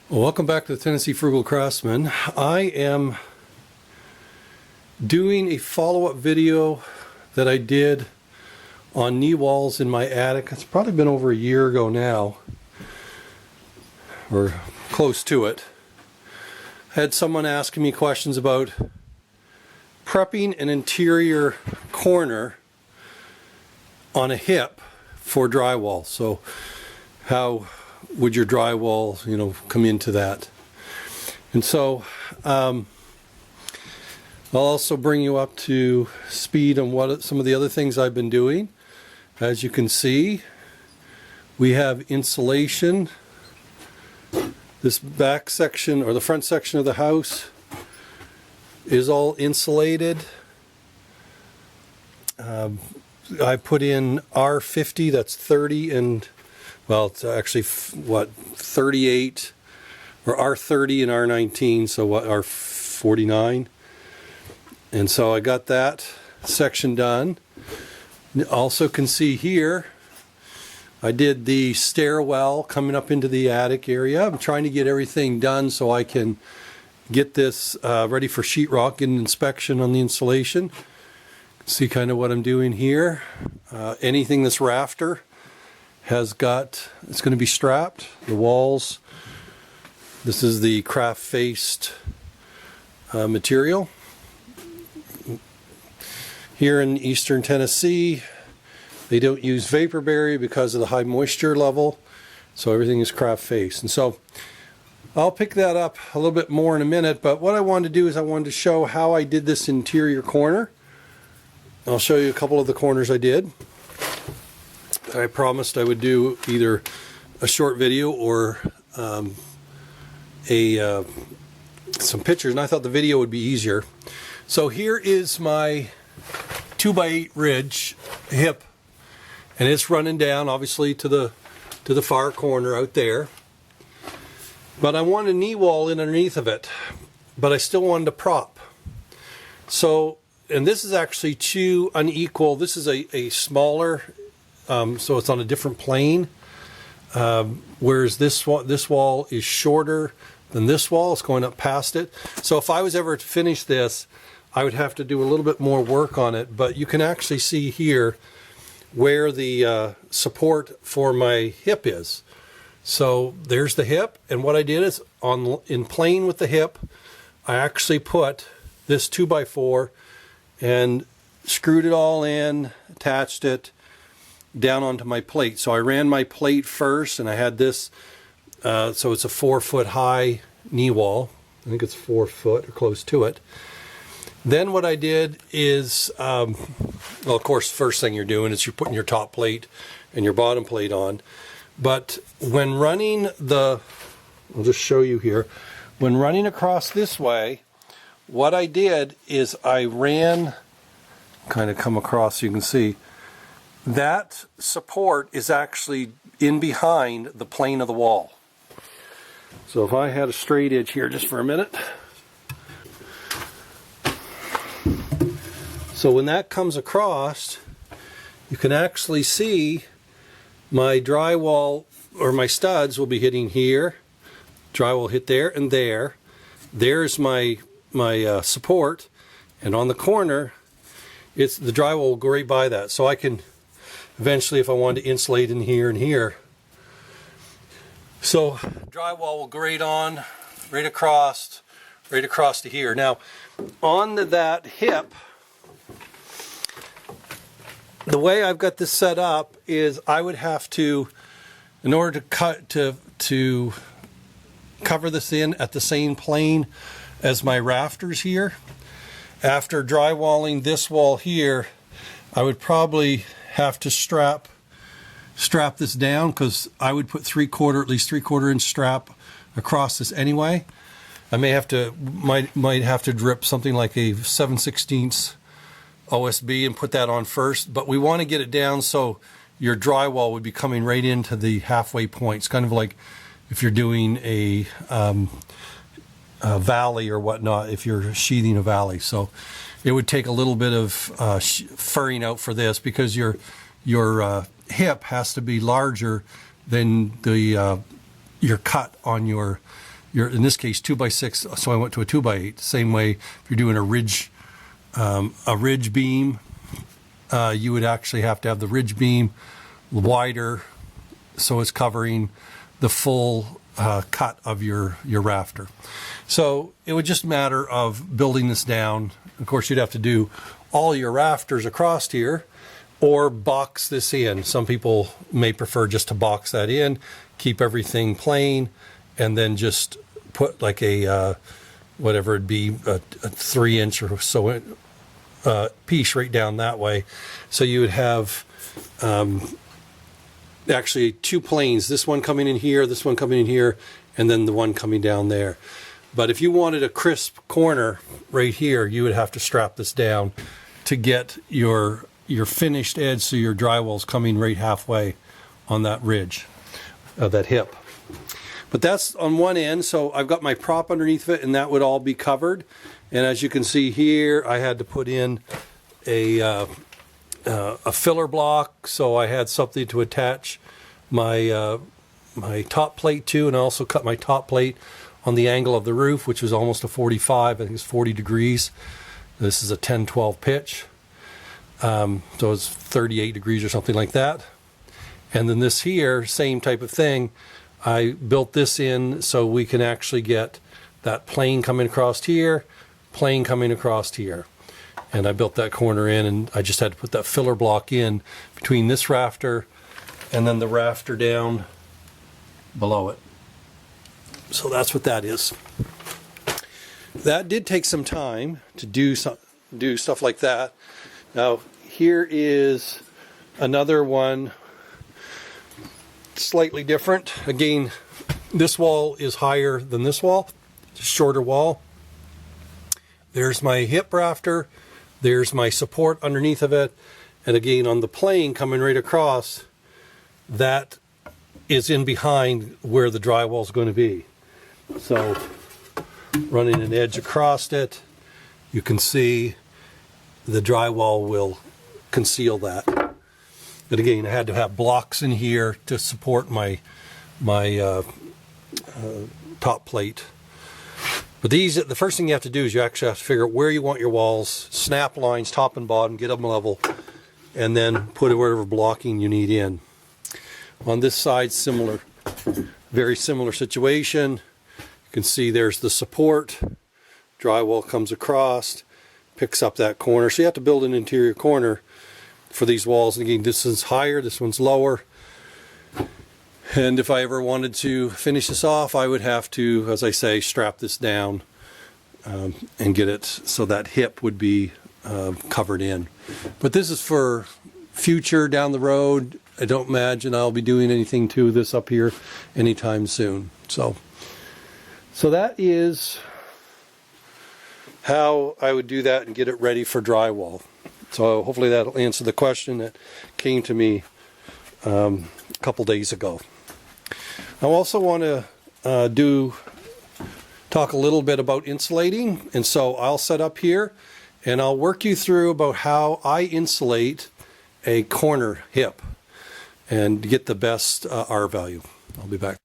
Well, welcome back to the Tennessee Frugal Craftsman. I am doing a follow-up video that I did on knee walls in my attic. It's probably been over a year ago now, or close to it. I had someone asking me questions about prepping an interior corner on a hip for drywall. So how would your drywall, come into that? And so I'll also bring you up to speed on what some of the other things I've been doing. As you can see, we have insulation. This back section, or the front section of the house, is all insulated. I put in R50, that's 30, and well, it's actually 38, or R30 and R19, so what, R49. And so I got that section done. You also can see here, I did the stairwell coming up into the attic area. I'm trying to get everything done so I can get this ready for sheetrock, get an inspection on the insulation. See kind of what I'm doing here. Anything that's rafter has got, it's going to be strapped. The walls, this is the craft faced material. Here in eastern Tennessee, they don't use vaporberry because of the high moisture level, so everything is craft faced. And so I'll pick that up a little bit more in a minute, but what I wanted to do is I wanted to show how I did this interior corner. I'll show you a couple of the corners I did. I promised I would do either a short video or some pictures, and I thought the video would be easier. So here is my 2x8 ridge hip, and it's running down obviously to the far corner out there. But I want a knee wall in underneath of it, but I still wanted a prop. So, and this is actually too unequal. This is a smaller, so it's on a different plane, whereas this wall is shorter than this wall. It's going up past it. So if I was ever to finish this, I would have to do a little bit more work on it. But you can actually see here where the support for my hip is. So there's the hip, and what I did is in plane with the hip, I actually put this 2x4 and screwed it all in, attached it down onto my plate. So I ran my plate first, and I had this, so it's a 4-foot high knee wall. I think it's 4 foot or close to it. Then what I did is, well, of course, the first thing you're doing is you're putting your top plate and your bottom plate on. But when running I'll just show you here, when running across this way, what I did is I ran, kind of come across so you can see, that support is actually in behind the plane of the wall. So if I had a straight edge here just for a minute. So when that comes across, you can actually see my drywall, or my studs will be hitting here. Drywall hit there and there. There's my support, and on the corner, the drywall will go right by that. So I can eventually, if I wanted to insulate in here and here. So drywall will go right on, right across to here. Now, on that hip, the way I've got this set up is I would have to, in order to cover this in at the same plane as my rafters here, after drywalling this wall here, I would probably have to strap this down, because I would put at least 3/4 inch strap across this anyway. I might have to drip something like a 7/16 OSB and put that on first, but we want to get it down so your drywall would be coming right into the halfway point. It's kind of like if you're doing a valley or whatnot, if you're sheathing a valley. So it would take a little bit of furring out for this, because your hip has to be larger than your cut on your in this case 2x6, so I went to a 2x8. Same way if you're doing a ridge beam, you would actually have to have the ridge beam wider so it's covering the full cut of your rafter. So it would just matter of building this down. Of course, you'd have to do all your rafters across here or box this in. Some people may prefer just to box that in, keep everything plain, and then just put like a whatever it'd be, a 3-inch or so piece right down that way. So you would have actually 2 planes, this one coming in here, this one coming in here, and then the one coming down there. But if you wanted a crisp corner right here, you would have to strap this down to get your finished edge, so your drywall's coming right halfway on that ridge of that hip. But that's on one end, so I've got my prop underneath it, and that would all be covered. And as you can see here, I had to put in a filler block, so I had something to attach my my top plate to, and I also cut my top plate on the angle of the roof, which was almost a 45, I think it's 40 degrees. This is a 10-12 pitch, so it's 38 degrees or something like that. And then this here, same type of thing. I built this in so we can actually get that plane coming across here, plane coming across here. And I built that corner in, and I just had to put that filler block in between this rafter and then the rafter down below it. So that's what that is. That did take some time to do stuff like that. Now here is another one, slightly different. Again, this wall is higher than this wall, it's a shorter wall. There's my hip rafter, there's my support underneath of it, and again on the plane coming right across, that is in behind where the drywall is going to be. So running an edge across it, you can see the drywall will conceal that. But again, I had to have blocks in here to support my top plate. But the first thing you have to do is you actually have to figure out where you want your walls, snap lines top and bottom, get them level, and then put whatever blocking you need in. On this side, similar, very similar situation. You can see there's the support, drywall comes across, picks up that corner. So you have to build an interior corner for these walls. And again, this one's higher, this one's lower. And if I ever wanted to finish this off, I would have to, as I say, strap this down and get it so that hip would be covered in. But this is for future down the road. I don't imagine I'll be doing anything to this up here anytime soon. So that is how I would do that and get it ready for drywall. So hopefully that'll answer the question that came to me a couple days ago. I also want to talk a little bit about insulating, and so I'll set up here and I'll work you through about how I insulate a corner hip and get the best R value. I'll be back.